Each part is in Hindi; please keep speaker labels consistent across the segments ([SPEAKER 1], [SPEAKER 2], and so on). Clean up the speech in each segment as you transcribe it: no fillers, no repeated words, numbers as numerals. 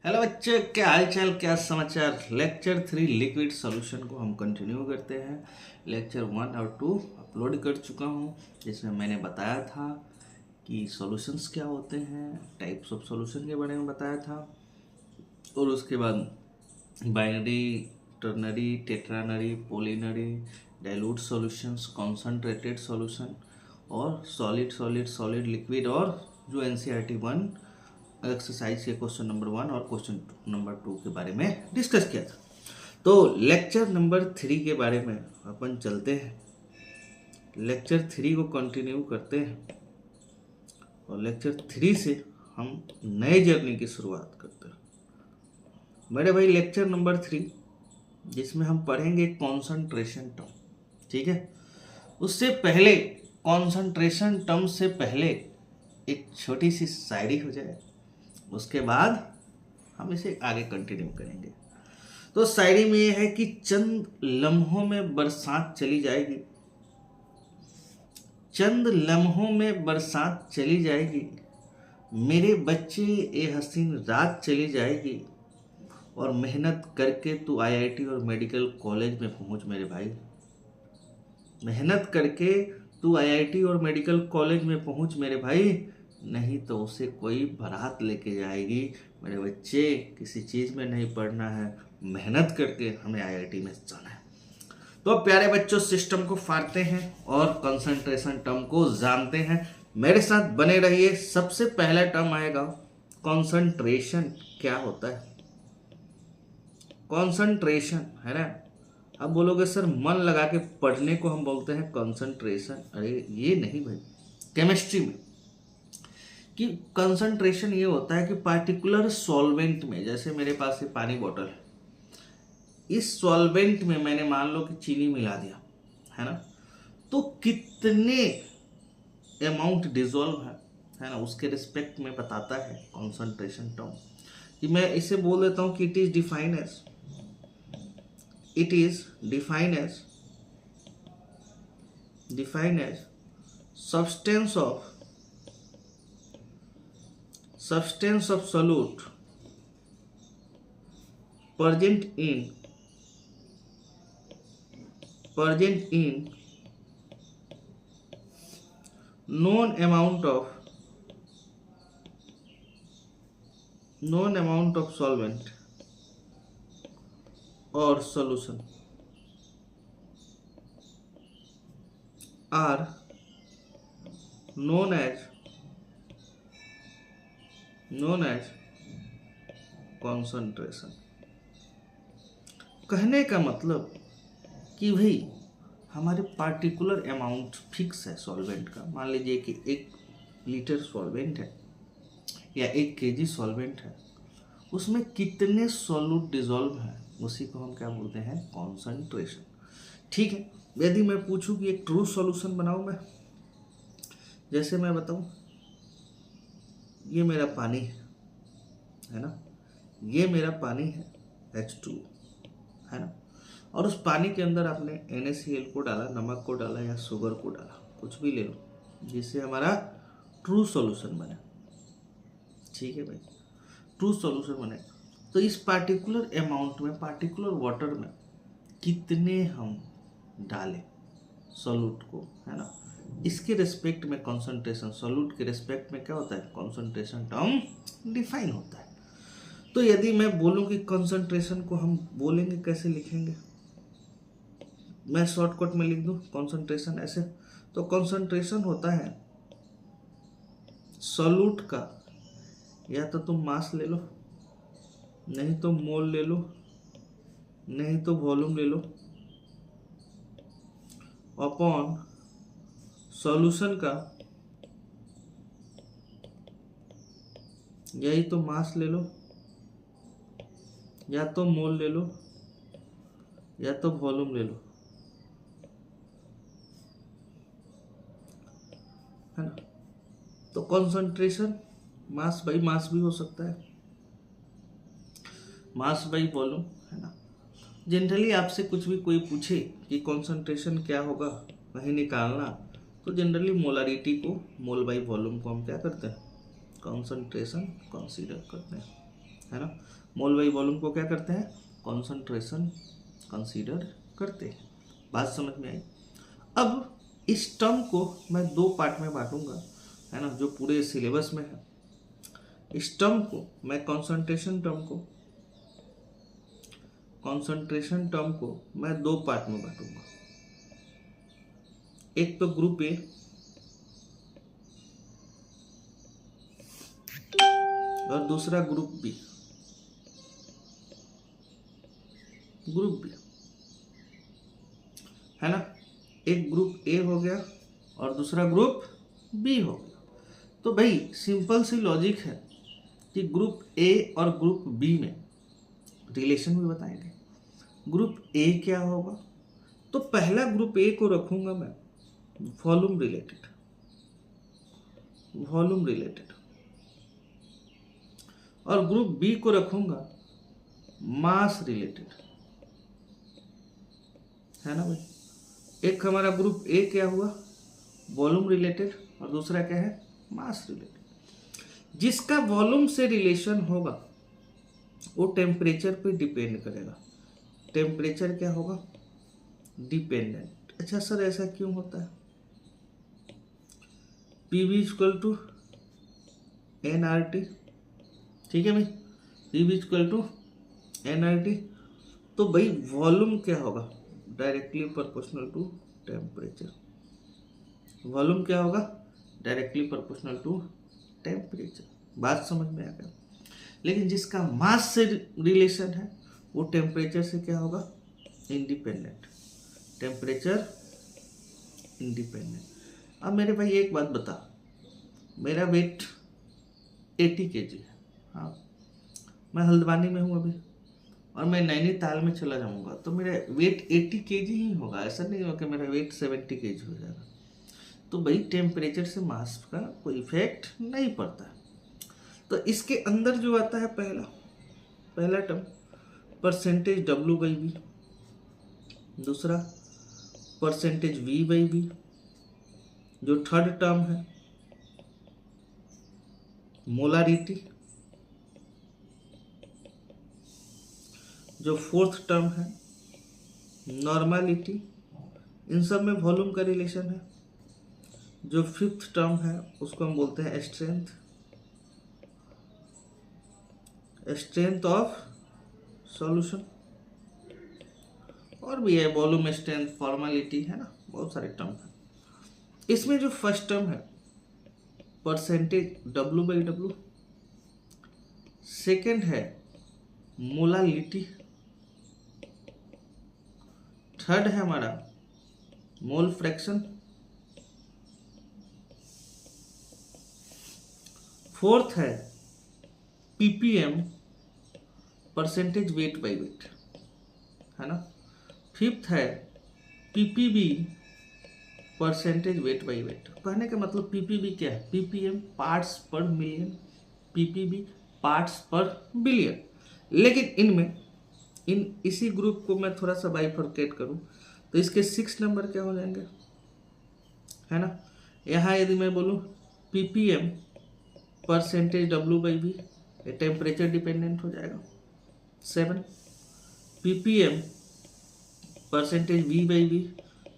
[SPEAKER 1] हेलो बच्चे, क्या हाल चाल, क्या समाचार। लेक्चर 3 लिक्विड सॉल्यूशन को हम कंटिन्यू करते हैं। लेक्चर 1 और 2 अपलोड कर चुका हूँ, जिसमें मैंने बताया था कि सॉल्यूशंस क्या होते हैं, टाइप्स ऑफ सॉल्यूशन के बारे में बताया था, और उसके बाद binary, ternary, tetranary, polynary, dilute solutions, concentrated solution, और सॉलिड सॉलिड सॉलिड लिक्विड, और जो एनसीईआरटी 1 एक्सरसाइज के क्वेश्चन नंबर 1 और क्वेश्चन नंबर 2 के बारे में डिस्कस किया था। तो लेक्चर नंबर 3 के बारे में अपन चलते हैं, लेक्चर 3 को कंटिन्यू करते हैं, और लेक्चर 3 से हम नए जर्नी की शुरुआत करते हैं। मेरे भाई, लेक्चर नंबर 3 जिसमें हम पढ़ेंगे कॉन्सनट्रेशन टर्म, ठीक है। उससे पहले, कॉन्सनट्रेशन टर्म से पहले एक छोटी सी शायरी हो जाए, उसके बाद हम इसे आगे कंटिन्यू करेंगे। तो शायरी में यह है कि चंद लम्हों में बरसात चली जाएगी, चंद लम्हों में बरसात चली जाएगी, मेरे बच्चे ये हसीन रात चली जाएगी, और मेहनत करके तू आईआईटी और मेडिकल कॉलेज में पहुंच मेरे भाई। मेहनत करके तू आईआईटी और मेडिकल कॉलेज में पहुंच मेरे भाई, नहीं तो उसे कोई बारात लेके जाएगी। मेरे बच्चे, किसी चीज़ में नहीं पढ़ना है, मेहनत करके हमें आईआईटी में जाना है। तो प्यारे बच्चों, सिस्टम को फाड़ते हैं और कंसंट्रेशन टर्म को जानते हैं। मेरे साथ बने रहिए। सबसे पहला टर्म आएगा कंसंट्रेशन। क्या होता है कंसंट्रेशन, है ना। अब बोलोगे सर, मन लगा के पढ़ने को हम बोलते हैं कंसंट्रेशन। अरे ये नहीं भाई, केमिस्ट्री में कि कंसंट्रेशन ये होता है कि पार्टिकुलर सॉल्वेंट में, जैसे मेरे पास ये पानी बोतल है, इस सॉल्वेंट में मैंने मान लो कि चीनी मिला दिया, है ना, तो कितने अमाउंट डिजोल्व है ना, उसके रिस्पेक्ट में बताता है कंसंट्रेशन टर्म। कि मैं इसे बोल देता हूं कि it is defined as substance of solute present in known amount of solvent or solution are known as concentration। कहने का मतलब कि भाई हमारे पार्टिकुलर अमाउंट फिक्स है सॉल्वेंट का। मान लीजिए कि 1 लीटर सॉल्वेंट है या 1 केजी सॉल्वेंट है, उसमें कितने सॉल्यूट डिजोल्व है, उसी को हम क्या बोलते हैं, कॉन्संट्रेशन। ठीक है। यदि मैं पूछूं कि एक ट्रू सॉल्यूशन बनाऊं मैं, जैसे मैं बताऊं, ये मेरा पानी है ना, ये मेरा पानी है H2, है ना, और उस पानी के अंदर आपने NaCl को डाला, नमक को डाला या शुगर को डाला, कुछ भी ले लो, जिससे हमारा ट्रू सॉल्यूशन बने। ठीक है भाई, ट्रू सॉल्यूशन बने। तो इस पार्टिकुलर अमाउंट में, पार्टिकुलर वाटर में कितने हम डालें सॉल्यूट को, है ना, इसके रिस्पेक्ट में कंसंट्रेशन, सॉल्यूट के रिस्पेक्ट में क्या होता है, कंसंट्रेशन टर्म डिफाइन होता है। तो यदि मैं बोलूं कि कंसंट्रेशन को हम बोलेंगे, कैसे लिखेंगे, मैं शॉर्टकट में लिख दूं कंसंट्रेशन ऐसे। तो कंसंट्रेशन होता है सॉल्यूट का, या तो तुम मास ले लो, नहीं तो मोल ले लो, नहीं तो वॉल्यूम ले लो, अपॉन सॉल्यूशन का, यही तो मास ले लो, या तो मोल ले लो, या तो वॉल्यूम ले लो, है ना। तो कंसंट्रेशन मास बाई मास भी हो सकता है, मास बाई वॉल्यूम, है ना। जनरली आपसे कुछ भी कोई पूछे कि कंसंट्रेशन क्या होगा, वही निकालना, तो जनरली मोलारिटी को, मोल बाई वॉल्यूम को हम क्या करते हैं, कंसंट्रेशन कंसीडर करते हैं, है ना। मोल बाई वॉल्यूम को क्या करते हैं, कॉन्सेंट्रेशन कंसीडर करते हैं। बात समझ में आई। अब इस टर्म को मैं दो पार्ट में बांटूंगा, है ना, जो पूरे सिलेबस में है। इस टर्म को मैं कॉन्सेंट्रेशन टर्म को मैं दो पार्ट में बांटूंगा। एक तो ग्रुप ए और दूसरा ग्रुप बी। है ना, एक ग्रुप ए हो गया और दूसरा ग्रुप बी हो गया। तो भाई सिंपल सी लॉजिक है कि ग्रुप ए और ग्रुप बी में रिलेशन भी बताएंगे। ग्रुप ए क्या होगा, तो पहला ग्रुप ए को रखूंगा मैं वॉल्यूम रिलेटेड और ग्रुप बी को रखूंगा मास रिलेटेड, है ना भाई। एक हमारा ग्रुप ए क्या हुआ, वॉल्यूम रिलेटेड, और दूसरा क्या है, मास रिलेटेड। जिसका वॉल्यूम से रिलेशन होगा वो टेम्परेचर पे डिपेंड करेगा। टेम्परेचर क्या होगा, डिपेंडेंट। अच्छा सर ऐसा क्यों होता है, PV इक्वल टू nRT, ठीक है भाई, PV इक्वल टू nRT। तो भाई वॉल्यूम क्या होगा, directly proportional to temperature. Volume क्या होगा, डायरेक्टली प्रोपोर्शनल टू टेम्परेचर। बात समझ में आ गया। लेकिन जिसका मास से रिलेशन है वो टेम्परेचर से क्या होगा, इंडिपेंडेंट, टेम्परेचर इंडिपेंडेंट। अब मेरे भाई एक बात बता, मेरा वेट 80 kg है, हाँ, मैं हल्द्वानी में हूँ अभी और मैं नैनीताल में चला जाऊँगा तो मेरा वेट 80 kg ही होगा। ऐसा नहीं होगा कि मेरा वेट 70 kg हो जाएगा। तो भाई टेम्परेचर से मास का कोई इफेक्ट नहीं पड़ता है। तो इसके अंदर जो आता है पहला टर्म परसेंटेज W/V, दूसरा परसेंटेज V/V, जो थर्ड टर्म है मोलारिटी, जो फोर्थ टर्म है नॉर्मलिटी। इन सब में वॉल्यूम का रिलेशन है। जो फिफ्थ टर्म है उसको हम बोलते हैं स्ट्रेंथ ऑफ सॉल्यूशन। और भी है वॉल्यूम, स्ट्रेंथ, फॉर्मेलिटी, है ना, बहुत सारे टर्म है। इसमें जो फर्स्ट टर्म है परसेंटेज W/W, सेकंड है मोलालिटी, थर्ड है हमारा मोल फ्रैक्शन, फोर्थ है PPM, percentage weight by wait, है ना, फिफ्थ है PPB, percentage weight by wait. कहने का मतलब PPB क्या है, PPM पार्ट्स पर मिलियन, PPB पार्ट्स पर बिलियन। लेकिन इसी ग्रुप को मैं थोड़ा सा बाइफरकेट करूं तो इसके 6 नंबर क्या हो जाएंगे, है ना। यहाँ यदि मैं बोलूं PPM परसेंटेज W/V, ये टेम्परेचर डिपेंडेंट हो जाएगा 7, PPM percentage V/V,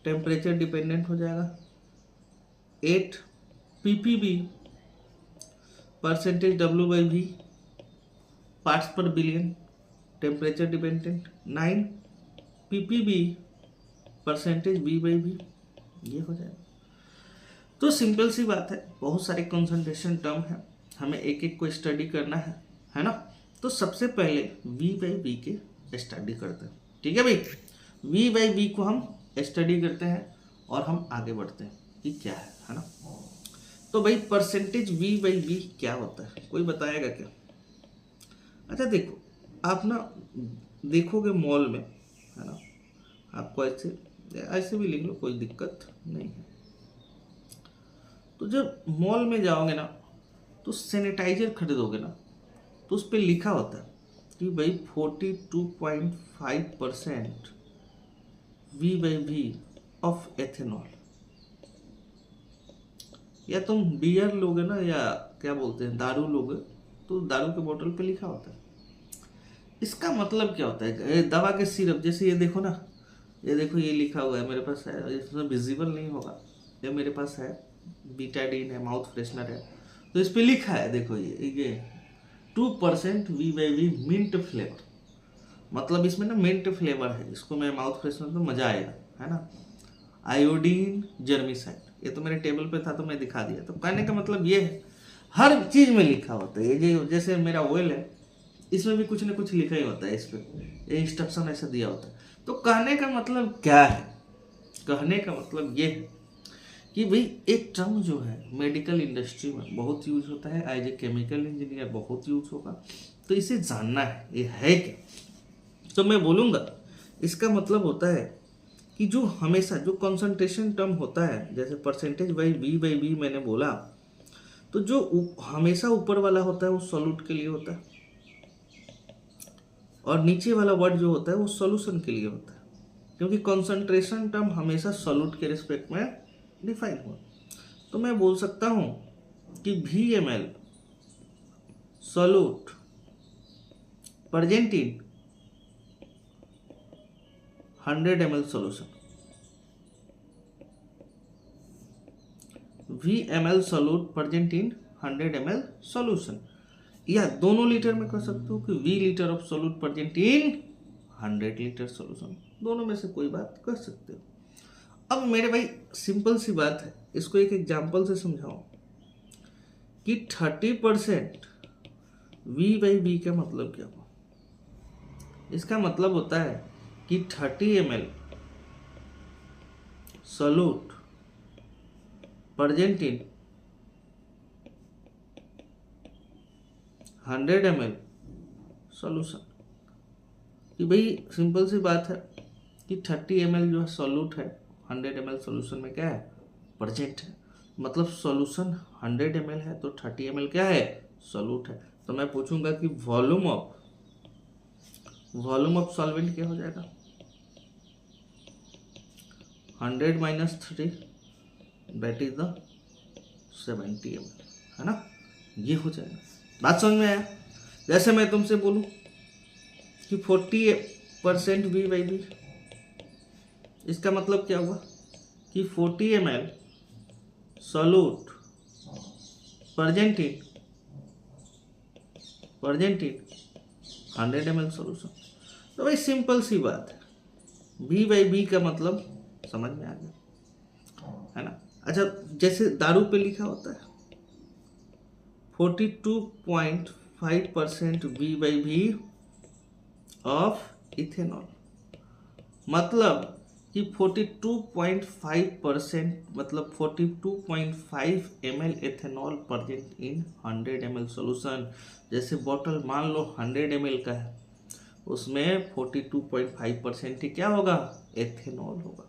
[SPEAKER 1] temperature dependent हो जाएगा 8, PPB परसेंटेज W/V, पार्ट्स पर billion, temperature dependent 9, PPB percentage V/V, ये हो जाएगा। तो सिंपल सी बात है, बहुत सारे कंसंट्रेशन टर्म है, हमें एक एक को स्टडी करना है ना। तो सबसे पहले V/V के स्टडी करते हैं, ठीक है भाई। V/V को हम स्टडी करते हैं और हम आगे बढ़ते हैं कि क्या है ना। तो भाई परसेंटेज V/V क्या होता है, कोई बताएगा क्या? अच्छा देखो, आप ना देखोगे मॉल में, है ना, आपको ऐसे भी लिख लो, कोई दिक्कत नहीं है। तो जब मॉल में जाओगे ना तो सैनिटाइजर खरीदोगे ना तो उस पर लिखा होता है कि भाई 42.5% V/V ऑफ एथेनॉल। या तुम बियर लोगे ना, या क्या बोलते हैं, दारू लोगे, तो दारू के बोतल पे लिखा होता है इसका मतलब क्या होता है? ये दवा के सिरप, जैसे ये देखो ना, ये देखो ये लिखा हुआ है मेरे पास है, इसमें विजिबल नहीं होगा, ये मेरे पास है, बीटाडीन है, माउथ फ्रेशनर है, तो इस पे लिखा है, देखो ये 2% VYV मिंट फ्लेवर, मतलब इसमें ना मिंट फ्लेवर है, इसको मैं माउथ फ्रेशनर तो मजा आएगा, है ना। आयोडीन जर्मिसाइड, ये तो मेरे टेबल पे था तो मैं दिखा दिया। तो कहने का मतलब ये है, हर चीज में लिखा होता है। ये जैसे मेरा ऑयल है, इसमें भी कुछ ना कुछ लिखा ही होता है, इस पे ये इंस्ट्रक्शन ऐसा दिया होता है। तो कहने का मतलब क्या है? कहने का मतलब ये है कि भाई एक टर्म जो है मेडिकल इंडस्ट्री में बहुत यूज होता है, एज ए केमिकल इंजीनियर बहुत यूज होगा, तो इसे जानना है ये है क्या। तो मैं बोलूँगा इसका मतलब होता है कि जो हमेशा जो कंसंट्रेशन टर्म होता है, जैसे परसेंटेज बाई V/V मैंने बोला, तो जो हमेशा ऊपर वाला होता है वो सॉल्यूट के लिए होता है, और नीचे वाला वर्ड जो होता है वो सॉल्यूशन के लिए होता है, क्योंकि कंसंट्रेशन टर्म हमेशा सॉल्यूट के रिस्पेक्ट में डिफाइन हुआ। तो मैं बोल सकता हूँ कि VML solute present in 100 ml solution, VML solute present in 100 ml solution, या दोनों लीटर में कर सकते हो कि V litre of solute present in 100 litre solution, दोनों में से कोई बात कर सकते हो। अब मेरे भाई सिंपल सी बात है, इसको एक एग्जांपल से समझाओ कि 30% V/V का मतलब क्या हुआ। इसका मतलब होता है कि 30 ml solute present in 100 ml solution, कि भाई सिंपल सी बात है कि 30 ml जो है सॉल्यूट है, 100 ml सॉल्यूशन में क्या है, प्रेजेंट है, मतलब सॉल्यूशन 100 ml है तो 30 ml क्या है, सॉल्यूट है। तो मैं पूछूंगा कि वॉल्यूम ऑफ सॉल्वेंट क्या हो जाएगा, 100 minus 3 that is the 70 ml, है ना, ये हो जाएगा। बात समझ में आया? जैसे मैं तुमसे बोलूं कि 40% V/V, इसका मतलब क्या हुआ कि 40 ml solute present in 100 ml solution. तो भाई सिंपल सी बात है, V/V का मतलब समझ में आ गया, है ना। अच्छा, जैसे दारू पे लिखा होता है 42.5% V/V ऑफ इथेनॉल, मतलब कि 42.5% मतलब 42.5 ml ethanol present in 100 ml solution. जैसे बॉटल मान लो 100 ml का है, उसमें 42.5% ही क्या होगा, एथेनॉल होगा,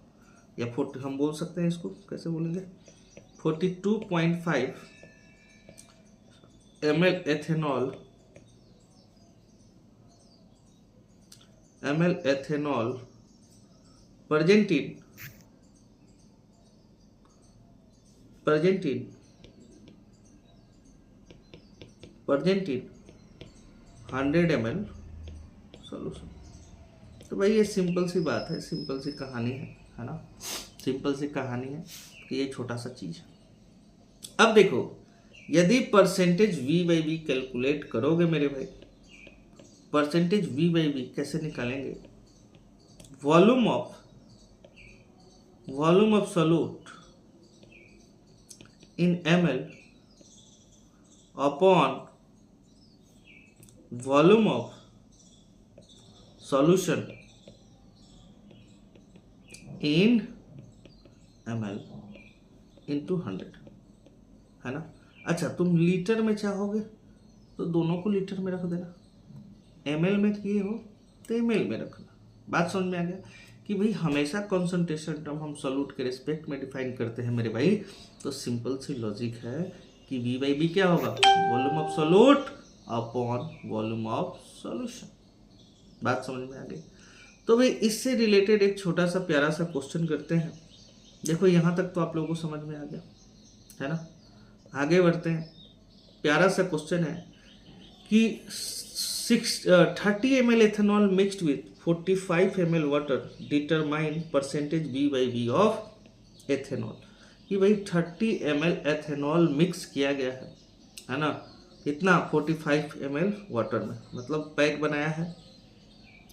[SPEAKER 1] या 40 हम बोल सकते हैं, इसको कैसे बोलेंगे, 42.5 ml ethanol present in 100 ml solution. तो भाई ये सिंपल सी बात है, सिंपल सी कहानी है ना, सिंपल सी कहानी है कि ये छोटा सा चीज है। अब देखो, यदि परसेंटेज V/V कैलकुलेट करोगे मेरे भाई, परसेंटेज V/V कैसे निकालेंगे, volume of solute in ml upon volume of solution in ml into 100, है ना। अच्छा, तुम लीटर में चाहोगे तो दोनों को लीटर में रख देना, ml में किए हो तो ml में रखना। बात समझ में आ गया कि भाई हमेशा कंसंट्रेशन टर्म हम सॉल्यूट के रिस्पेक्ट में डिफाइन करते हैं मेरे भाई। तो सिंपल सी लॉजिक है कि V/V क्या होगा, volume of solute upon volume of solution. बात समझ में आ गई? तो भाई इससे रिलेटेड एक छोटा सा प्यारा सा क्वेश्चन करते हैं। देखो यहाँ तक तो आप लोगों को समझ में आ गया, है ना। आगे बढ़ते हैं। प्यारा सा क्वेश्चन है कि 30 ml ethanol mixed with 45 ml water determine percentage V by V of ethanol। कि भाई 30 ml एथेनॉल मिक्स किया गया है ना, इतना 45 ml वाटर में, मतलब पैक बनाया है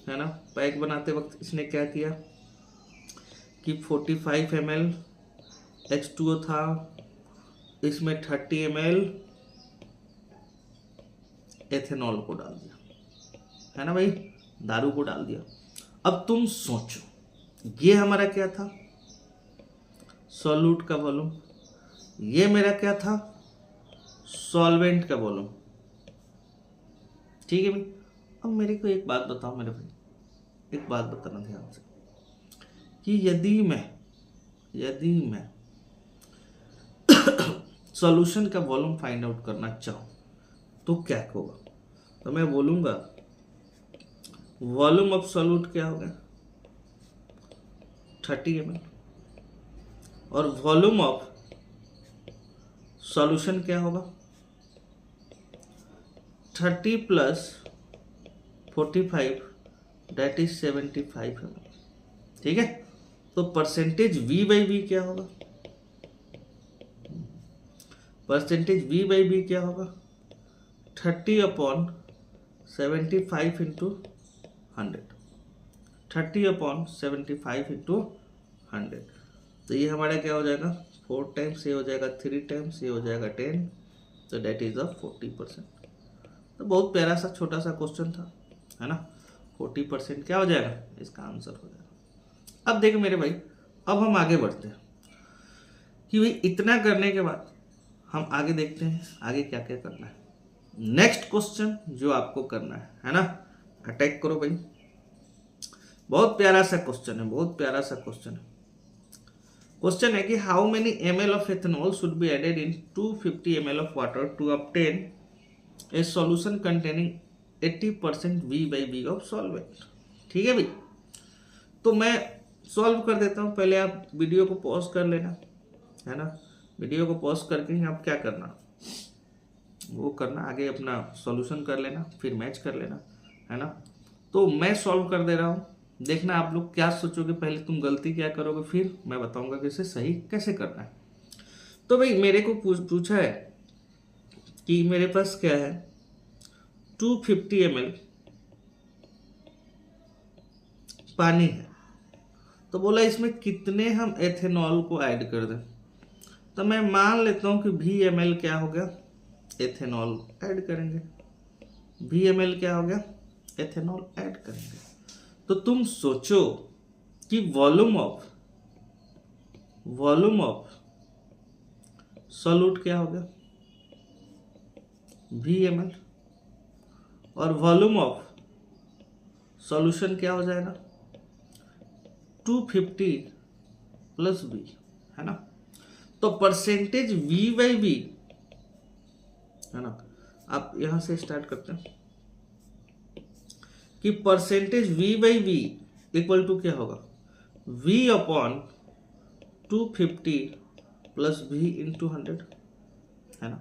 [SPEAKER 1] ना। पैक बनाते वक्त इसने क्या किया कि 45 ml H2O था, इसमें 30 ml एथेनॉल को डाल दिया है ना भाई, दारू को डाल दिया। अब तुम सोचो, ये हमारा क्या था, सॉल्यूट का वॉल्यूम, ये मेरा क्या था, सॉल्वेंट का वॉल्यूम। ठीक है भाई। अब मेरे को एक बात बताओ मेरे भाई, एक बात बताना ध्यान से, कि यदि मैं सॉल्यूशन का वॉल्यूम फाइंड आउट करना चाहूं तो क्या होगा, तो मैं बोलूंगा वॉल्यूम ऑफ सॉल्यूट क्या होगा 30 ml, और वॉल्यूम ऑफ सॉल्यूशन क्या होगा 30 प्लस 45 दैट इज 75 ml। ठीक है, तो परसेंटेज V बाई V क्या होगा, परसेंटेज V बाई V क्या होगा 30/75 इंटू 100, 30/75 इंटू 100। तो ये हमारा क्या हो जाएगा 4 टाइम्स, ये हो जाएगा 3 टाइम्स, ये हो जाएगा 10, तो डेट इज ऑफ 40%। तो बहुत प्यारा सा छोटा सा क्वेश्चन था, है ना। 40% क्या हो जाएगा, इसका आंसर हो जाएगा। अब देखो मेरे भाई, अब हम आगे बढ़ते हैं कि भाई इतना करने के बाद हम आगे देखते हैं आगे क्या क्या करना है। नेक्स्ट क्वेश्चन जो आपको करना है ना, अटैक करो भाई। बहुत प्यारा सा क्वेश्चन है, बहुत प्यारा सा क्वेश्चन है। क्वेश्चन है कि how many ml of ethanol should be added in 250 ml of water to obtain a solution containing 80% V by V of solvent. ठीक है भाई, तो मैं सॉल्व कर देता हूँ। पहले आप वीडियो को पॉज कर लेना, है ना। वीडियो को पॉज करके आप क्या करना, वो करना, आगे अपना सॉल्यूशन कर लेना, फिर मैच कर लेना, है ना। तो मैं सॉल्व कर दे रहा हूँ, देखना आप लोग क्या सोचोगे, पहले तुम गलती क्या करोगे, फिर मैं बताऊंगा कि इसे सही कैसे करना है। तो भाई मेरे को पूछा है कि मेरे पास क्या है 250 ml पानी है, तो बोला इसमें कितने हम एथेनॉल को ऐड कर दें। तो मैं मान लेता हूं कि VML क्या हो गया, एथेनॉल ऐड करेंगे। VML क्या हो गया, एथेनॉल ऐड करेंगे। तो तुम सोचो कि वॉल्यूम ऑफ सॉल्यूट क्या हो गया VML, और वॉल्यूम ऑफ सॉल्यूशन क्या हो जाएगा 250 प्लस V, है ना। तो परसेंटेज V बाई V, है ना। आप यहां से स्टार्ट करते हैं कि percentage V by V equal to क्या होगा V upon 250 plus V into 100, है ना।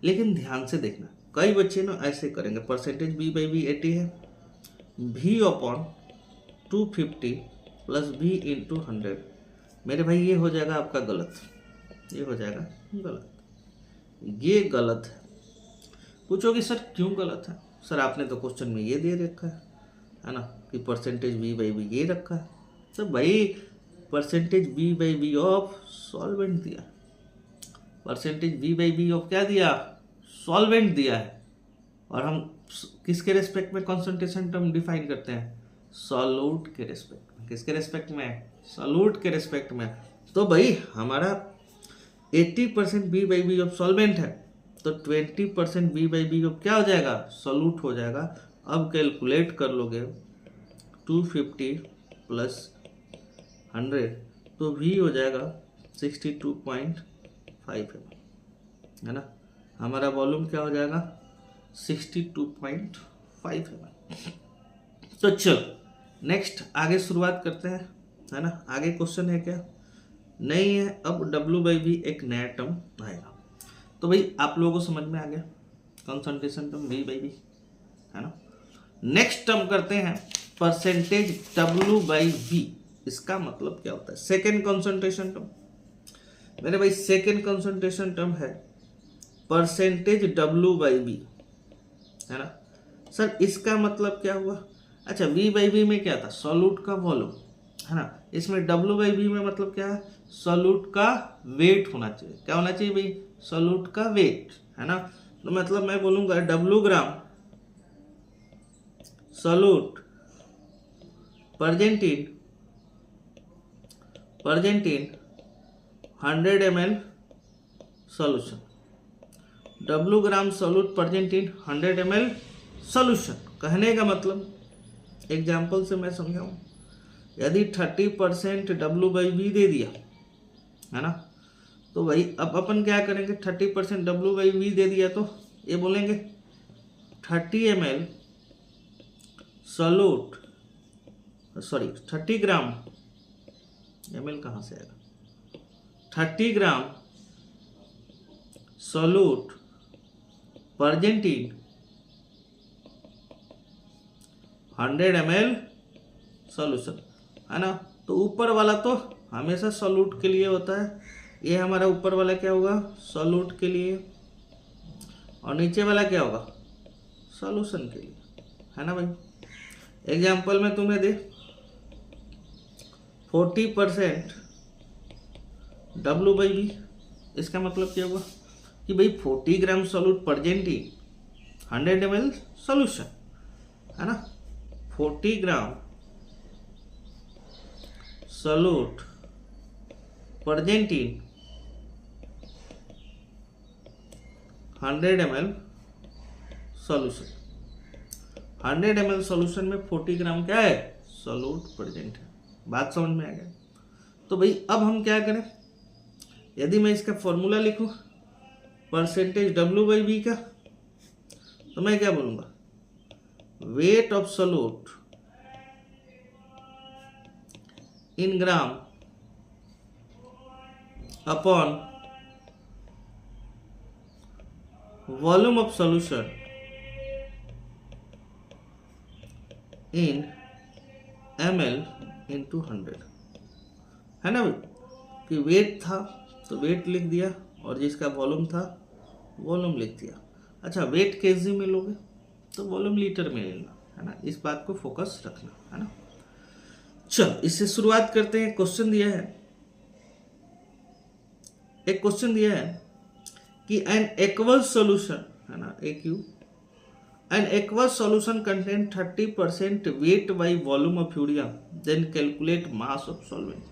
[SPEAKER 1] लेकिन ध्यान से देखना, कई बच्चे ना ऐसे करेंगे, परसेंटेज V बाई V 80 है, V upon 250 plus V into 100। मेरे भाई ये हो जाएगा आपका गलत, ये हो जाएगा गलत, ये गलत है। पूछोगे सर क्यों गलत है, सर आपने तो क्वेश्चन में ये दे रखा है ना, कि परसेंटेज V बाई V ये रखा है। तो भाई percentage V by V of solvent दिया, percentage V by V of क्या दिया, सॉल्वेंट दिया है। और हम किसके रेस्पेक्ट में कॉन्सेंट्रेशन टर्म डिफाइन करते हैं, सॉल्यूट के रेस्पेक्ट में। किसके रेस्पेक्ट में, सॉल्यूट के रेस्पेक्ट में। तो भाई हमारा 80% V by V of solvent है, तो 20% V बाई V ऑफ क्या हो जाएगा, सॉल्यूट हो जाएगा। अब कैलकुलेट कर लोगे 250 प्लस 100, तो V हो जाएगा 62.5 है ना। हमारा वॉल्यूम क्या हो जाएगा 62.5 तो चलो नेक्स्ट आगे शुरुआत करते हैं, है ना। आगे क्वेश्चन है क्या, नहीं है। अब W बाई V एक नया टर्म आएगा। तो भाई आप लोगों को समझ में आ गया, concentration term V by V, है ना। नेक्स्ट टर्म करते हैं परसेंटेज W/V। इसका मतलब क्या होता है? सेकेंड कंसंट्रेशन टर्म मेरे भाई, सेकेंड कंसंट्रेशन टर्म है परसेंटेज W/V, है ना सर। इसका मतलब क्या हुआ? अच्छा, V/V में क्या था? सॉल्यूट का वॉल्यूम, है ना। इसमें W/V में मतलब क्या है? सॉल्यूट का वेट होना चाहिए। क्या होना चाहिए भाई? सॉल्यूट का वेट, है ना। तो मतलब मैं बोलूंगा W gram solute present in 100 ml solution. W gram solute present in 100 ml solution. कहने का मतलब एग्जाम्पल से मैं समझाऊं, यदि 30% W/V दे दिया, है ना, तो भाई अब अपन क्या करेंगे? 30% W/V दे दिया तो ये बोलेंगे 30 ml solute, sorry 30 gram, ml कहाँ से आएगा? 30 gram solute present in 100 ml solution, है ना। तो ऊपर वाला तो हमेशा सॉल्यूट के लिए होता है, ये हमारा ऊपर वाला क्या होगा? सॉल्यूट के लिए, और नीचे वाला क्या होगा? सॉल्यूशन के लिए, है ना भाई। एग्जाम्पल में तुम्हें दे 40% W/V, इसका मतलब क्या होगा कि भाई 40 gram solute present in 100 ml solution, है ना। 40 gram solute present in 100 ml solution. 100 ml solution में 40 ग्राम क्या है? सॉल्यूट प्रेजेंट है। बात समझ में आ गया? तो भाई अब हम क्या करें? यदि मैं इसका फॉर्मूला लिखूं परसेंटेज W/V का, तो मैं क्या बोलूंगा? Weight of solute in gram upon volume of solution in ml into 100, है ना भाई। कि वेट था तो वेट लिख दिया, और जिसका वॉल्यूम था वॉल्यूम लिख दिया। अच्छा, वेट केजी में लोगे तो वॉल्यूम लीटर में लेना, है ना। इस बात को फोकस रखना, है ना। चल इससे शुरुआत करते हैं। क्वेश्चन दिया है, एक क्वेश्चन दिया है कि एन एक्वस सॉल्यूशन, है ना, AQ, an aqueous solution contain 30% weight by volume of urea, then calculate mass of solvent.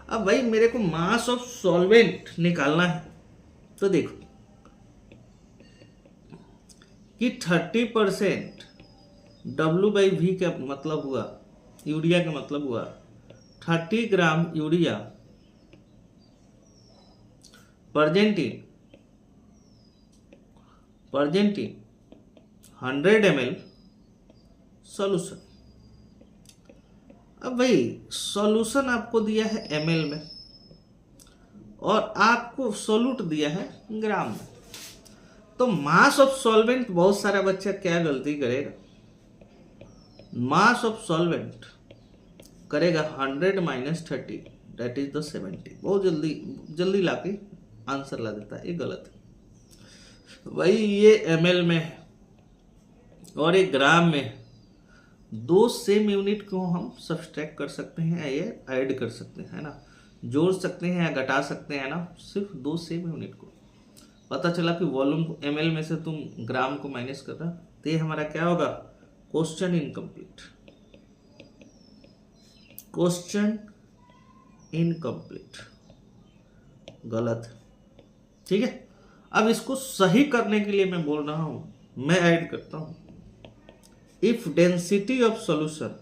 [SPEAKER 1] अब भाई मेरे को मास ऑफ सॉल्वेंट निकालना है, तो देखो कि 30% W/V का मतलब हुआ, यूरिया का मतलब हुआ 30 gram urea present in 100 ml solution. अब भाई सॉल्यूशन आपको दिया है ml में, और आपको सॉल्यूट दिया है ग्राम में, तो मास ऑफ सॉल्वेंट, बहुत सारा बच्चा क्या गलती करेगा? मास ऑफ सॉल्वेंट करेगा 100 माइनस 30, दैट इज द 70। बहुत जल्दी लाके आंसर ला देता है, ये गलत है भाई। ये ml में है और एक ग्राम में है, दो सेम यूनिट को हम सब्सट्रैक्ट कर सकते हैं, ये ऐड कर सकते हैं, है ना, जोड़ सकते हैं या घटा सकते हैं, ना, सिर्फ दो सेम यूनिट को। पता चला कि वॉल्यूम ml में से तुम ग्राम को माइनस कर रहा, तो ये हमारा क्या होगा? क्वेश्चन इनकम्प्लीट, क्वेश्चन इनकम्प्लीट, गलत है। ठीक है, अब इसको सही करने के लिए मैं बोल रहा हूं, मैं ऐड करता हूं, if density of solution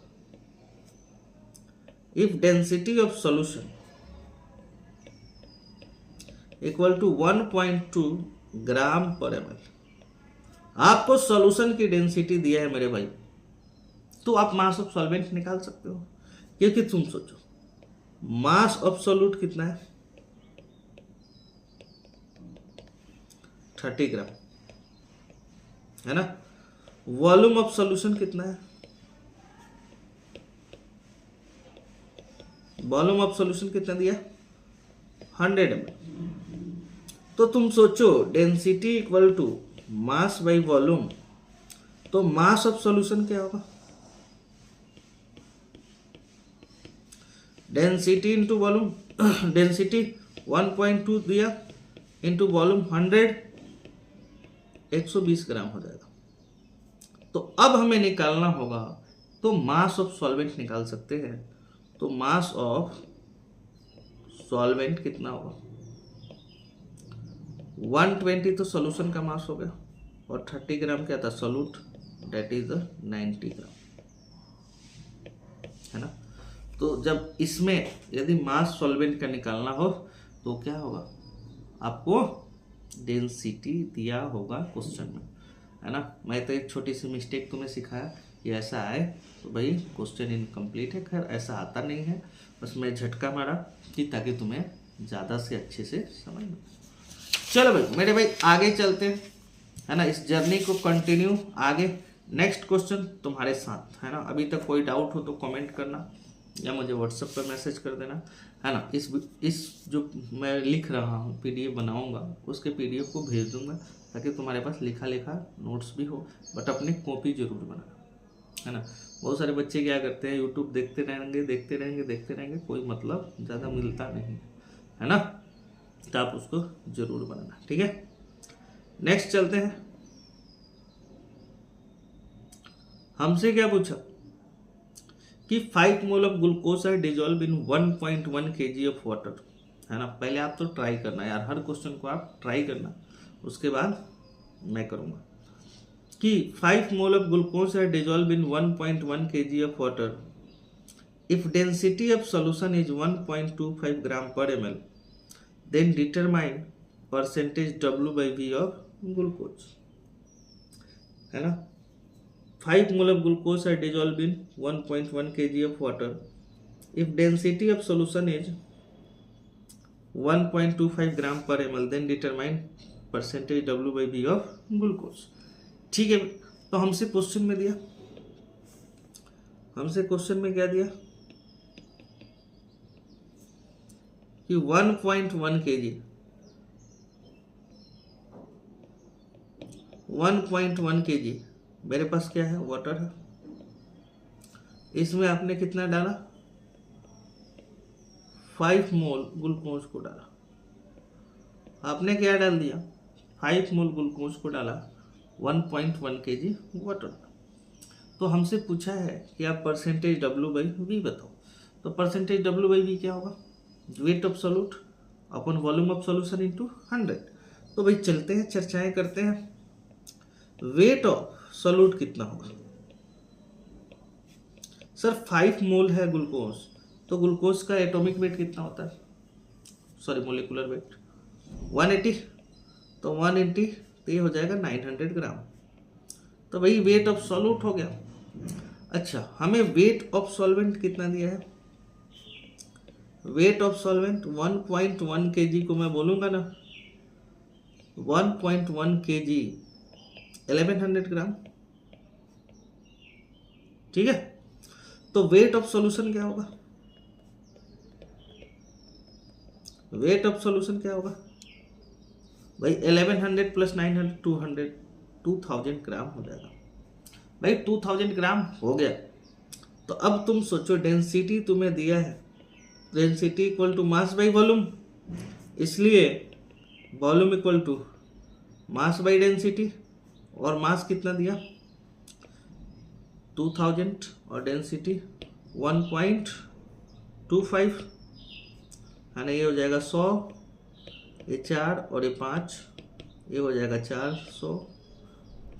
[SPEAKER 1] equal to 1.2 gram per ml, आपको सॉल्यूशन की डेंसिटी दिया है मेरे भाई, तो आप मास ऑफ सॉल्वेंट निकाल सकते हो। क्योंकि तुम सोचो मास ऑफ सॉल्यूट कितना है? 30 ग्राम, है ना। वॉल्यूम ऑफ सॉल्यूशन कितना है? वॉल्यूम ऑफ सॉल्यूशन कितना दिया? 100 ml। तो तुम सोचो density equal to mass by volume, तो मास ऑफ सॉल्यूशन क्या होगा? डेंसिटी इंटू वॉल्यूम, डेंसिटी 1.2 दिया इंटू वॉल्यूम 100, 120 ग्राम हो जाएगा। तो अब हमें निकालना होगा, तो मास ऑफ सॉल्वेंट निकाल सकते हैं। तो मास ऑफ सॉल्वेंट कितना होगा? 120 तो सॉल्यूशन का मास हो गया, और 30 ग्राम क्या था? सॉल्यूट, दैट इज 90 ग्राम, है ना। तो जब इसमें यदि मास सॉल्वेंट का निकालना हो तो क्या होगा? आपको डेंसिटी दिया होगा क्वेश्चन में, है ना। मैं तो एक छोटी सी मिस्टेक तुम्हें सिखाया कि ऐसा आए, तो भाई क्वेश्चन इनकम्प्लीट है। खैर ऐसा आता नहीं है, बस मैं झटका मारा कि ताकि तुम्हें ज़्यादा से अच्छे से समझ में। चलो भाई मेरे भाई आगे चलते हैं, है ना, इस जर्नी को कंटिन्यू आगे। नेक्स्ट क्वेश्चन तुम्हारे साथ, है ना। अभी तक कोई डाउट हो तो कमेंट करना या मुझे व्हाट्सएप पर मैसेज कर देना, है ना। इस जो मैं लिख रहा हूँ पीडीएफ बनाऊंगा, उसके पीडीएफ को भेज दूंगा ताकि तुम्हारे पास लिखा लिखा नोट्स भी हो, बट अपनी कॉपी जरूर बनाना, है ना। बहुत सारे बच्चे क्या करते हैं, यूट्यूब देखते रहेंगे देखते रहेंगे देखते रहेंगे, कोई मतलब ज़्यादा मिलता नहीं, है ना। तो आप उसको जरूर बनाना, ठीक है। नेक्स्ट चलते हैं। हमसे क्या पूछा कि 5 mole of glucose are dissolve in 1.1 kg of water, है ना। पहले आप तो ट्राई करना यार, हर क्वेश्चन को आप ट्राई करना, उसके बाद मैं करूँगा। कि 5 mole of glucose are dissolve in 1.1 kg of water if density of solution is 1.25 gram per ml, then determine percentage W/V of glucose, है ना। 5 mol of glucose are dissolved in 1.1 kg of water. If density of solution is 1.25 gram per ml, then determine percentage W/V of glucose. ठीक है, तो हमसे क्वेश्चन में दिया, हमसे क्वेश्चन में क्या दिया कि 1.1 kg 1.1 kg मेरे पास क्या है? वाटर है। इसमें आपने कितना डाला? 5 मोल ग्लूकोज को डाला। आपने क्या डाल दिया? 5 मोल ग्लूकोज को डाला 1.1 kg वाटर। तो हमसे पूछा है कि आप परसेंटेज W/V बताओ। तो परसेंटेज W/V क्या होगा? Weight of solute upon volume of solution into 100। तो भाई चलते हैं, चर्चाएं करते हैं। वेट ऑफ सॉल्यूट कितना होगा? सर 5 मोल है ग्लूकोज, तो ग्लूकोज का एटॉमिक वेट कितना होता है? सॉरी मोलिकुलर वेट 180, तो 180 तो ये हो जाएगा 900 ग्राम। तो भाई वेट ऑफ सॉल्यूट हो गया। अच्छा, हमें वेट ऑफ सॉल्वेंट कितना दिया है? वेट ऑफ सॉल्वेंट 1.1 kg को मैं बोलूंगा ना, 1.1 kg 1100 ग्राम, ठीक है। तो वेट ऑफ सॉल्यूशन क्या होगा? वेट ऑफ सॉल्यूशन क्या होगा भाई? 1100 प्लस 900 200, 2000 ग्राम हो जाएगा भाई। 2000 ग्राम हो गया। तो अब तुम सोचो, डेंसिटी तुम्हें दिया है, density equal to mass by volume, इसलिए volume equal to mass by density, और मास कितना दिया? 2000 और डेंसिटी 1.25, है ना। ये हो जाएगा 100, ये 4 और ये 5, ये हो जाएगा 400,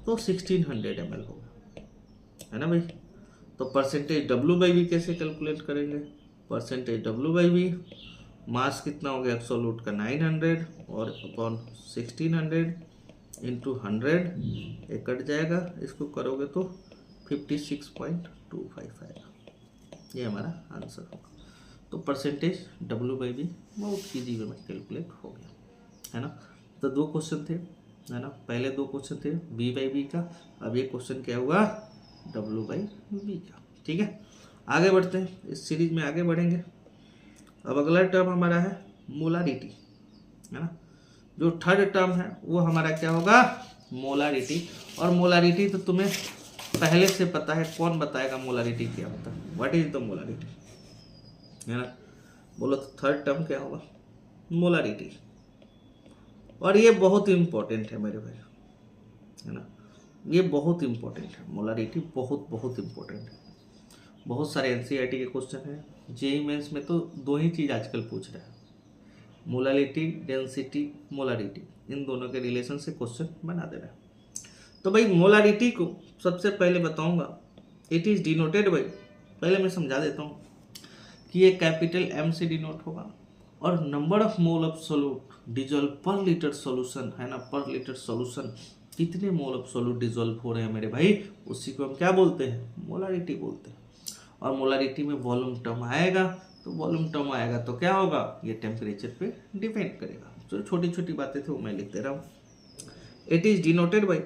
[SPEAKER 1] तो 1600 ml होगा, है ना भाई। तो परसेंटेज W/V कैसे कैलकुलेट करेंगे? परसेंटेज W/V मास कितना हो गया एब्सोल्यूट का 900 और अपॉन 1600 इंटू 100, ये कट जाएगा, इसको करोगे तो 56.25 आएगा। ये हमारा आंसर होगा। तो परसेंटेज W/V बहुत ईजी वे में कैलकुलेट हो गया, है ना। तो 2 क्वेश्चन थे, है ना। पहले दो क्वेश्चन थे बी बाई बी का, अब ये क्वेश्चन क्या हुआ डब्ल्यू बाई बी का। ठीक है, आगे बढ़ते हैं, इस सीरीज में आगे बढ़ेंगे। अब अगला टर्म हमारा है मोलारिटी, है ना। जो थर्ड टर्म है वो हमारा क्या होगा मोलारिटी। और मोलारिटी तो तुम्हें पहले से पता है, कौन बताएगा मोलारिटी क्या होता है, व्हाट इज द मोलारिटी, है ना। बोलो तो थर्ड टर्म क्या होगा मोलारिटी। और ये बहुत इंपॉर्टेंट है मेरे भाई, है ना, ये बहुत इंपॉर्टेंट है मोलारिटी, बहुत बहुत इंपॉर्टेंट है। बहुत सारे एनसीईआरटी के क्वेश्चन हैं, जेईई मेंस में तो दो ही चीज़ आजकल पूछ रहे हैं, मोलारिटी डेंसिटी मोलारिटी, इन दोनों के रिलेशन से क्वेश्चन बना दे रहा है। तो भाई मोलारिटी को सबसे पहले बताऊंगा, इट इज डिनोटेड बाई, पहले मैं समझा देता हूँ कि ये कैपिटल एम से डिनोट होगा, और number of mole of solute dissolve पर लीटर सोल्यूशन, है ना, पर लीटर सोल्यूशन कितने मोल ऑफ सोल्यूट डिजोल्व हो रहे हैं मेरे भाई, उसी को हम क्या बोलते हैं मोलारिटी बोलते हैं। और मोलारिटी में वॉल्यूम टर्म आएगा, तो वॉल्यूम टर्म आएगा तो क्या होगा, ये टेम्परेचर पे डिपेंड करेगा। जो छोटी छोटी बातें थे वो मैं लिख दे रहा हूँ। It is denoted by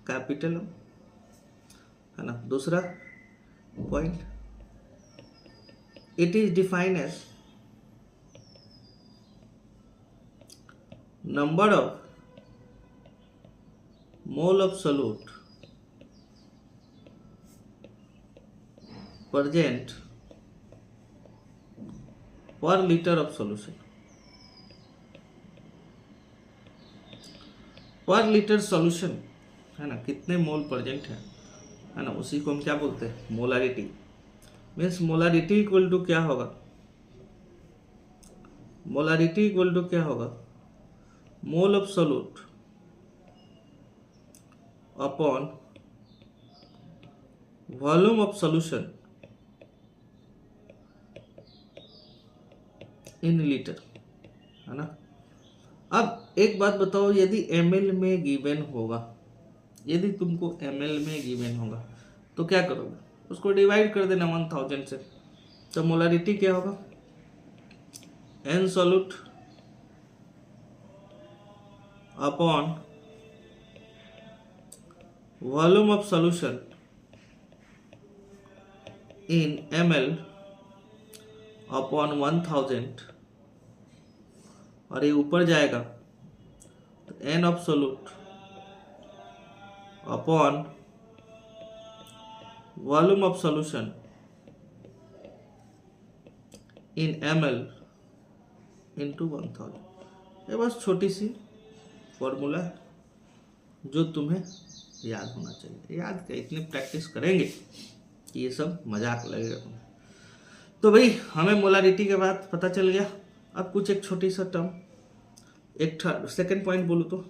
[SPEAKER 1] capital, है ना। दूसरा point, it is defined as number of mole of solute present per litre of solution, per litre solution, है ना, कितने मोल प्रेजेंट है ना, उसी को हम क्या बोलते हैं molarity. Means molarity equal to क्या होगा, मोलारिटी इक्वल टू क्या होगा, mole of solute upon volume of solution in litre, है ना। अब एक बात बताओ, यदि ml में गिवन होगा, यदि तुमको ml में गिवन होगा तो क्या करोगे, उसको डिवाइड कर देना 1000 से, तो मोलारिटी क्या होगा n solute upon volume of solution in ml upon 1000, और ये ऊपर जाएगा तो n of solute upon volume of solution in ml into 1000। ये बस छोटी सी फॉर्मूला है जो तुम्हें याद होना चाहिए। याद क्या, इतनी प्रैक्टिस करेंगे कि ये सब मजाक लगेगा तुम्हें। तो भाई हमें मोलारिटी के बाद पता चल गया। अब कुछ एक छोटी सा टर्म, एक सेकेंड पॉइंट बोलूं तो,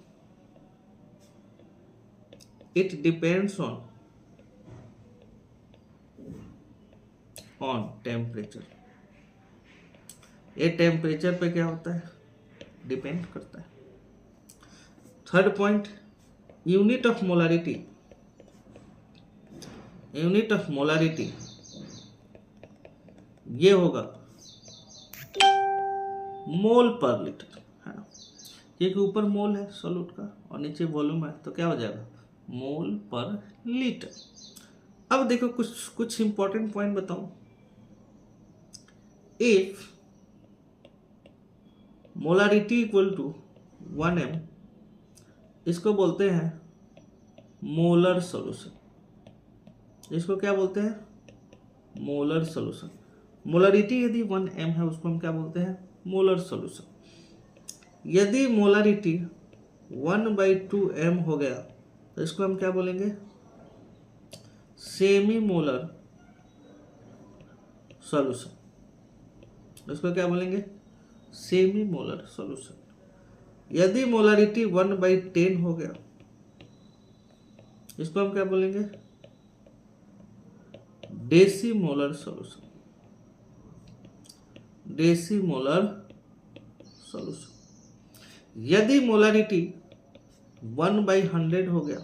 [SPEAKER 1] इट डिपेंड्स ऑन टेम्परेचर। ये टेम्परेचर पे क्या होता है डिपेंड करता है। Third point, unit of molarity, unit of molarity ये होगा मोल पर लीटर, है ना, क्योंकि ऊपर मोल है सोल्यूट का और नीचे वॉल्यूम है, तो क्या हो जाएगा मोल पर लीटर। अब देखो कुछ इंपॉर्टेंट पॉइंट बताऊं। If molarity equal to 1m, इसको बोलते हैं मोलर सॉल्यूशन। इसको क्या बोलते हैं मोलर सॉल्यूशन। मोलारिटी यदि 1m है उसको हम क्या बोलते हैं मोलर सॉल्यूशन। यदि मोलारिटी 1/2m हो गया तो इसको हम क्या बोलेंगे सेमी मोलर सॉल्यूशन। इसको क्या बोलेंगे सेमी मोलर सॉल्यूशन। यदि मोलारिटी 1/10 हो गया इसको हम क्या बोलेंगे डेसीमोलर सॉल्यूशन। डेसीमोलर सॉल्यूशन। यदि मोलारिटी 1/100 हो गया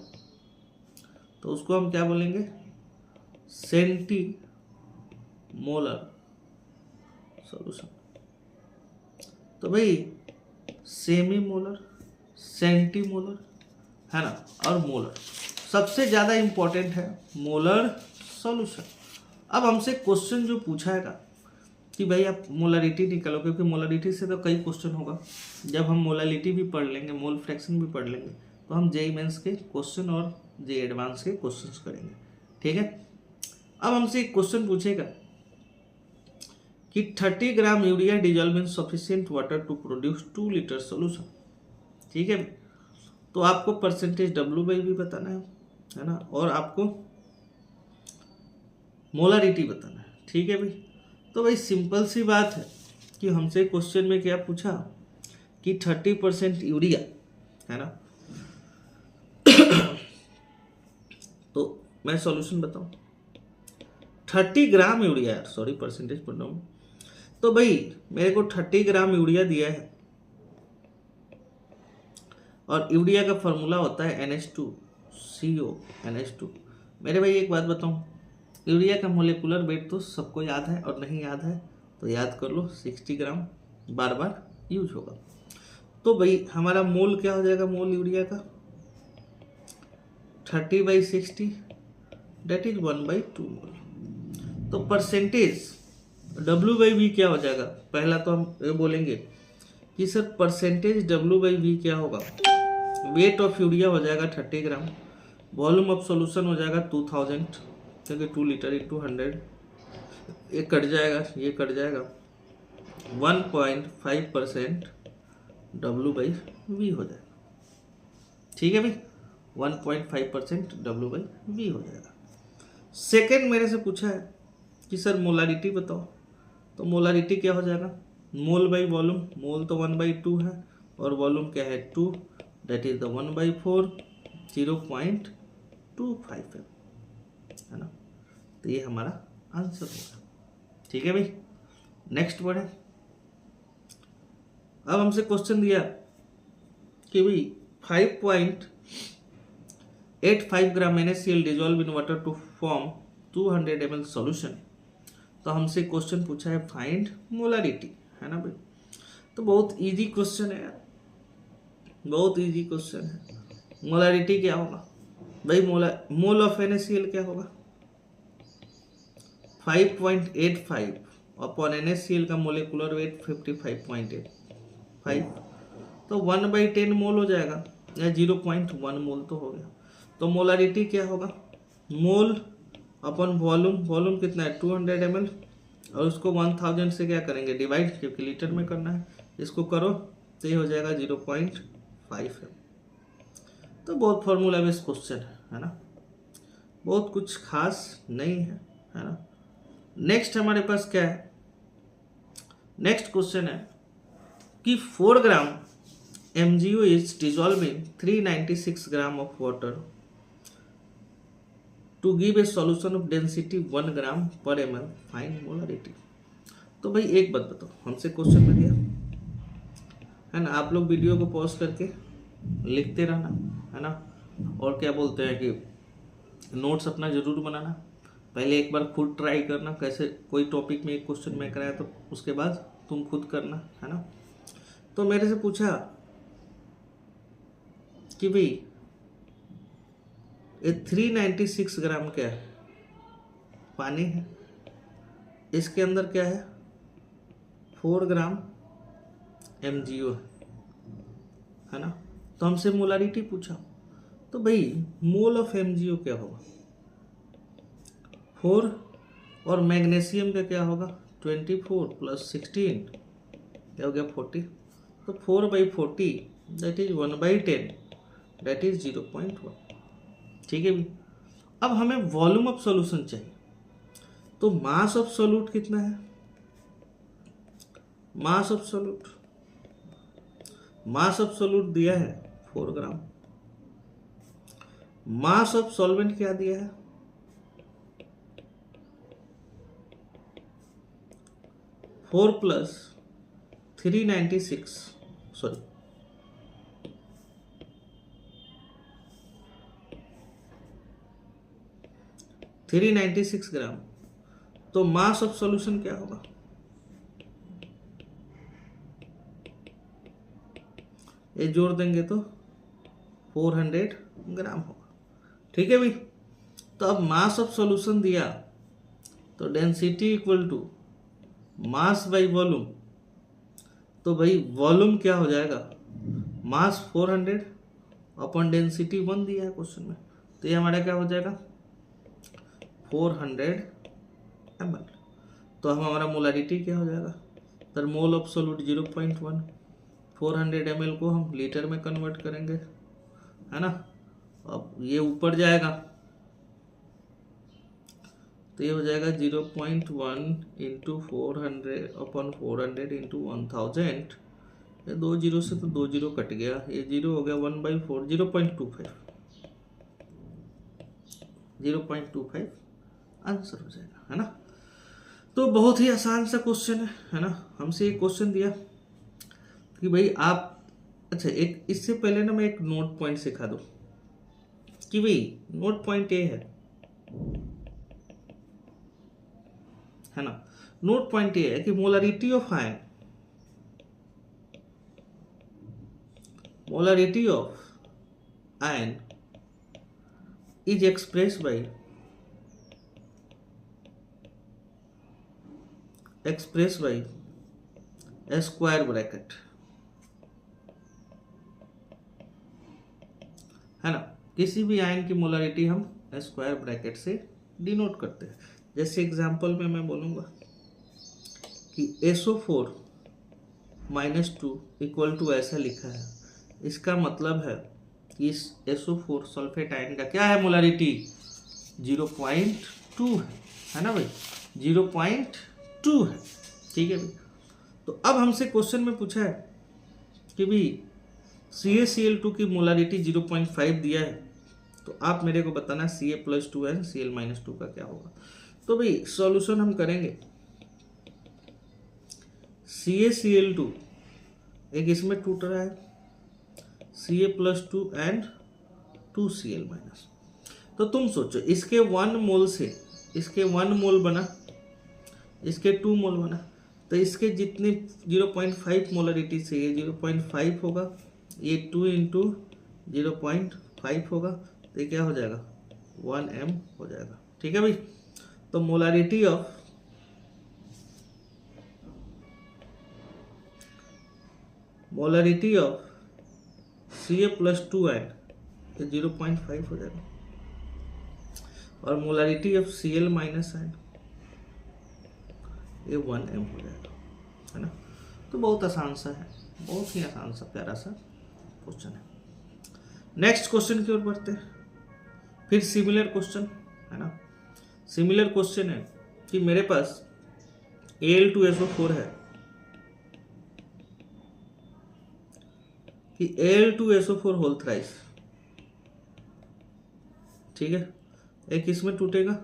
[SPEAKER 1] तो उसको हम क्या बोलेंगे सेंटी मोलर सॉल्यूशन। तो भाई सेमी मोलर, सेंटीमोलर, है ना, और मोलर। सबसे ज़्यादा इम्पोर्टेंट है मोलर सॉल्यूशन। अब हमसे क्वेश्चन जो पूछाएगा कि भाई आप मोलरिटी निकालो, क्योंकि मोलरिटी से तो कई क्वेश्चन होगा। जब हम मोलरिटी भी पढ़ लेंगे, मोल फ्रैक्शन भी पढ़ लेंगे, तो हम जेईई मेंस के क्वेश्चन और जेईई एडवांस के क्वेश्चंस करेंगे। ठीक है। अब हमसे एक क्वेश्चन पूछेगा कि 30 gram urea dissolve in sufficient water to produce 2 litre solution. ठीक है। तो आपको परसेंटेज डब्ल्यू बाई भी बताना है ना, और आपको मोलरिटी बताना है। ठीक है भाई। तो भाई सिंपल सी बात है कि हमसे क्वेश्चन में क्या पूछा कि 30% यूरिया, है ना। तो मैं सॉल्यूशन बताऊं, 30 ग्राम यूरिया, सॉरी परसेंटेज पढ़ रहा हूँ। तो भाई मेरे को 30 ग्राम यूरिया दिया है, और यूरिया का फॉर्मूला होता है NH2CO NH2। मेरे भाई एक बात बताऊं, यूरिया का मोलिकुलर वेट तो सबको याद है, और नहीं याद है तो याद कर लो, 60 ग्राम बार बार यूज होगा। तो भाई हमारा मोल क्या हो जाएगा, मोल यूरिया का 30/60, डेट इज 1/2 मोल। तो परसेंटेज W/V क्या हो जाएगा, पहला तो हम ये बोलेंगे कि सर परसेंटेज W/V क्या होगा। वेट ऑफ यूरिया हो जाएगा 30 ग्राम, वॉल्यूम ऑफ सॉल्यूशन हो जाएगा 2000, क्योंकि 2 लीटर × 100, ये कट जाएगा, ये कट जाएगा, 1.5% W/V हो जाएगा। ठीक है भाई, 1.5% W/V हो जाएगा। सेकेंड मेरे से पूछा है कि सर मोलारिटी बताओ, तो मोलारिटी क्या हो जाएगा, मोल बाई वॉल्यूम। मोल तो 1/2 है, और वॉल्यूम क्या है 2, दैट इज द 1/4, 0.25 है ना। तो ये हमारा आंसर होगा। ठीक है भाई। नेक्स्ट बढ़े। अब हमसे क्वेश्चन दिया कि भाई 5.85 gram NaCl dissolve in water to form 200 ml solution. तो हमसे क्वेश्चन पूछा है फाइंड मोलारिटी, है ना भाई। तो बहुत इजी क्वेश्चन है यार, बहुत इजी क्वेश्चन है। मोलारिटी क्या होगा भाई, मोल ऑफ NaCl क्या होगा, 5.85 अपॉन NaCl का मोलिकुलर वेट 55.85, तो 1/10 मोल हो जाएगा, या 0.1 मोल तो हो गया। तो मोलारिटी क्या होगा, मोल अपॉन वॉल्यूम। वॉल्यूम कितना है 200 ml, और उसको 1000 से क्या करेंगे डिवाइड, क्योंकि लीटर में करना है। इसको करो तो ये हो जाएगा 0.5 है। तो बहुत फॉर्मूला बेस्ड क्वेश्चन है ना, बहुत कुछ खास नहीं है ना। नेक्स्ट हमारे पास क्या है, नेक्स्ट क्वेश्चन है कि 4 gram MgO is dissolve in 396 gram of water to give a solution of density 1 gram per ml, find molarity. तो भाई एक बात बताओ, हमसे क्वेश्चन में दिया है ना, आप लोग वीडियो को पॉज करके लिखते रहना, है ना, और क्या बोलते हैं कि नोट्स अपना जरूर बनाना। पहले एक बार खुद ट्राई करना, कैसे कोई टॉपिक में एक क्वेश्चन में कराया तो उसके बाद तुम खुद करना, है ना। तो मेरे से पूछा कि भाई ये 396 ग्राम क्या है, पानी है, इसके अंदर क्या है 4 ग्राम MgO है ना। तो हमसे मोलारिटी पूछा, तो भाई मोल ऑफ MgO क्या होगा 4, और मैग्नीशियम का क्या होगा 24 + 16 क्या हो गया 40, तो 4/40 दैट इज 1/10, दैट इज 0.1। ठीक है भी। अब हमें वॉल्यूम ऑफ सॉल्यूशन चाहिए, तो मास ऑफ सॉल्यूट कितना है, mass of solute, mass of solute दिया है 4 ग्राम। मास ऑफ सॉल्वेंट क्या दिया है 4 + 396, सॉरी 396 ग्राम। तो मास ऑफ सॉल्यूशन क्या होगा ये जोड़ देंगे तो 400 ग्राम होगा। ठीक है भाई। तो अब मास ऑफ सॉल्यूशन दिया तो density equal to mass by volume. तो भाई वॉल्यूम क्या हो जाएगा, मास 400 अपॉन डेंसिटी 1 दिया है क्वेश्चन में, तो ये हमारा क्या हो जाएगा 400 ml। तो हम हमारा मोलारिटी क्या हो जाएगा, तर मोल ऑफ सोल्यूट 0.1, 400 ml को हम लीटर में कन्वर्ट करेंगे, है ना। अब ये ऊपर जाएगा तो ये हो जाएगा 0.1 इंटू 400 अपॉन 400 इंटू 1000। ये 2 जीरो से तो 2 जीरो कट गया, ये 0 हो गया 1/4, 0.25 आंसर हो जाएगा, है ना। तो बहुत ही आसान सा क्वेश्चन है ना। हमसे एक क्वेश्चन दिया कि भाई आप, अच्छा एक इससे पहले ना मैं एक नोट पॉइंट सिखा दूं कि भाई नोट पॉइंट ये है ना, नोट पॉइंट ये है कि molarity of ion, molarity of ion is expressed by a square bracket, है ना। किसी भी आयन की मोलारिटी हम स्क्वायर ब्रैकेट से डिनोट करते हैं। जैसे एग्जांपल में मैं बोलूँगा कि SO4 -2 इक्वल टू ऐसा लिखा है, इसका मतलब है कि इस SO4 सल्फेट आयन का क्या है मोलारिटी 0.2 है ना भाई, 0.2 है। ठीक है भाई। तो अब हमसे क्वेश्चन में पूछा है कि भाई CaCl2 की मोलारिटी 0.5 दिया है, तो आप मेरे को बताना Ca+2 Cl-2 का क्या होगा। तो भाई सॉल्यूशन हम करेंगे, CaCl2 एक इसमें टूट रहा है, Ca+2 एंड 2Cl-। तो तुम सोचो इसके 1 मोल से इसके 1 मोल बना, इसके 2 मोल बना, तो इसके जितने 0.5 मोलरिटी से ये 0.5 होगा, ये 2 इंटू 0.5 होगा, तो ये क्या हो जाएगा 1m हो जाएगा। ठीक है भाई। तो मोलारिटी ऑफ Ca+2 आयन 0.5 हो जाएगा, और मोलारिटी ऑफ Cl- आयन ये 1m हो जाएगा, है ना। तो बहुत आसान सा है, बहुत ही आसान सा प्यारा सा क्वेश्चन है। नेक्स्ट क्वेश्चन की ओर बढ़ते हैं। फिर सिमिलर क्वेश्चन है ना, सिमिलर क्वेश्चन है कि मेरे पास Al2SO4 है, कि Al2SO4 होल थ्राइस, ठीक है, एक इसमें टूटेगा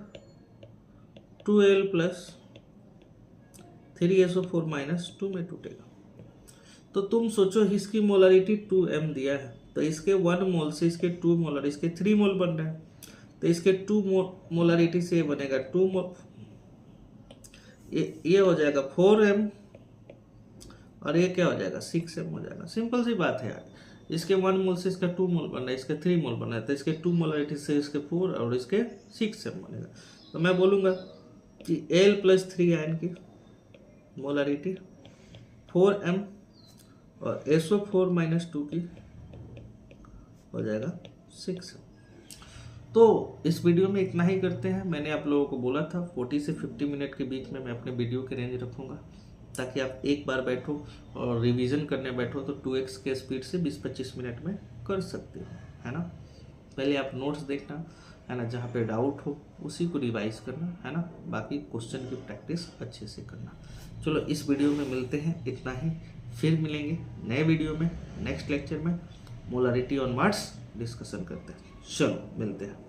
[SPEAKER 1] 2Al प्लस 3SO4 -2 में टूटेगा। तो तुम सोचो इसकी मोलारिटी 2m दिया है, तो इसके 1 मोल से इसके 2 मोलर, इसके 3 मोल बन रहे हैं, तो इसके 2 मोलारिटी से ये बनेगा 2 मोल, ये हो जाएगा 4m, और ये क्या हो जाएगा 6m हो जाएगा। सिंपल सी बात है यार, इसके 1 मोल से इसका 2 मोल बन रहा है, इसके 3 मोल बन रहा है, तो इसके 2 मोलारिटी से इसके 4 और इसके 6m बनेगा। तो मैं बोलूँगा कि Al+3 आयन की मोलारिटी 4m और SO4 -2 की हो जाएगा 6m। तो इस वीडियो में इतना ही करते हैं। मैंने आप लोगों को बोला था 40 से 50 मिनट के बीच में मैं अपने वीडियो की रेंज रखूँगा, ताकि आप एक बार बैठो और रिवीजन करने बैठो तो 2x के स्पीड से 20-25 मिनट में कर सकते हो, है ना। पहले आप नोट्स देखना, है ना, जहाँ पे डाउट हो उसी को रिवाइज करना, है ना, बाकी क्वेश्चन की प्रैक्टिस अच्छे से करना। चलो इस वीडियो में मिलते हैं, इतना ही। फिर मिलेंगे नए वीडियो में, नेक्स्ट लेक्चर में मोलारिटी ऑन मास डिस्कशन करते हैं। चलो मिलते हैं।